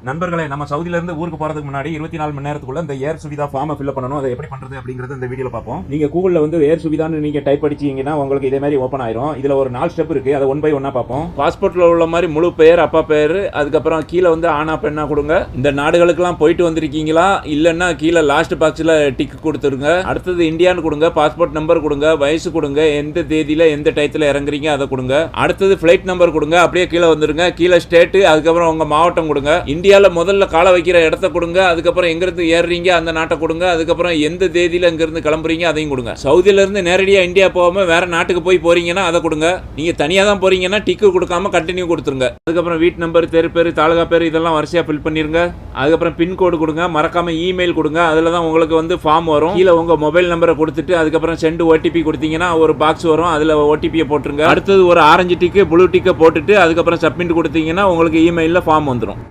நண்பர்களே, நம்ம சவுதியில இருந்து ஊருக்கு போறதுக்கு முன்னாடி 24 மணி நேரத்துக்குள்ள இந்த ஏர் சுவிதா ஃபார்மை ஃபில் பண்ணணும். அதை எப்படி பண்றது அப்படிங்கறது இந்த வீடியோல பார்ப்போம். நீங்க கூகுள்ல வந்து ஏர் சுவிதான்னு நீங்க டைப் அடிச்சீங்கன்னா உங்களுக்கு இதே மாதிரி ஓபன் ஆயிரும். இதுல ஒரு 4 ஸ்டெப் இருக்கு. அதை ஒன் பை ஒன்னா பார்ப்போம். பாஸ்போர்ட்ல உள்ள மாதிரி முழு பெயர், அப்பா பெயர், அதுக்கப்புறம் கீழே வந்து ஆனா பெண்ணா கொடுங்க. இந்த நாடுகளுக்கெல்லாம் போயிட்டு வந்திருக்கீங்களா இல்லன்னா கீழே லாஸ்ட் பாக்ஸ்ல டிக் கொடுத்துருங்க. அடுத்தது இந்தியான்னு கொடுங்க, பாஸ்போர்ட் நம்பர் கொடுங்க, வயசு கொடுங்க, எந்த தேதியில எந்த டயத்துல இறங்குறீங்க அதை கொடுங்க. அடுத்தது ஃபிளைட் நம்பர் கொடுங்க, அப்படியே கீழே வந்துருங்க. கீழே ஸ்டேட், அதுக்கப்புறம் உங்க மாவட்டம் கொடுங்க. இந்தியால முதல்ல கால வைக்கிற இடத்த கொடுங்க. அதுக்கப்புறம் எங்க இருந்து ஏறுறீங்க அந்த நாட்டை கொடுங்க. அதுக்கப்புறம் எந்த தேதியில இங்க இருந்து கிளம்புறீங்க அதையும் கொடுங்க. சவுதியில இருந்து நேரடியா இந்தியா போகாம வேற நாட்டுக்கு போய் போறீங்கன்னா அதை கொடுங்க. நீங்க தனியா தான் போறீங்கன்னா டிக்கு கொடுக்காம கண்டினியூ கொடுத்துருங்க. அதுக்கப்புறம் வீட்டு நம்பர், தெரு பேர், தாலுகா பேர் இதெல்லாம் வரிசையா ஃபில் பண்ணிருங்க. அதுக்கப்புறம் பின்கோடு கொடுங்க. மறக்காம இமெயில் கொடுங்க. அதுல தான் உங்களுக்கு வந்து ஃபார்ம் வரும். கீழே உங்க மொபைல் நம்பரை கொடுத்துட்டு அதுக்கப்புறம் சென்ட் ஓடிபி கொடுத்தீங்கன்னா ஒரு பாக்ஸ் வரும். அதுல ஓடிபியை போட்டுருங்க. அடுத்தது ஒரு ஆரஞ்சு டிக்கு ப்ளூ டிக்கை போட்டுட்டு அதுக்கப்புறம் சப்மிட் கொடுத்தீங்கன்னா உங்களுக்கு இமெயில்ல ஃபார்ம் வந்துடும்.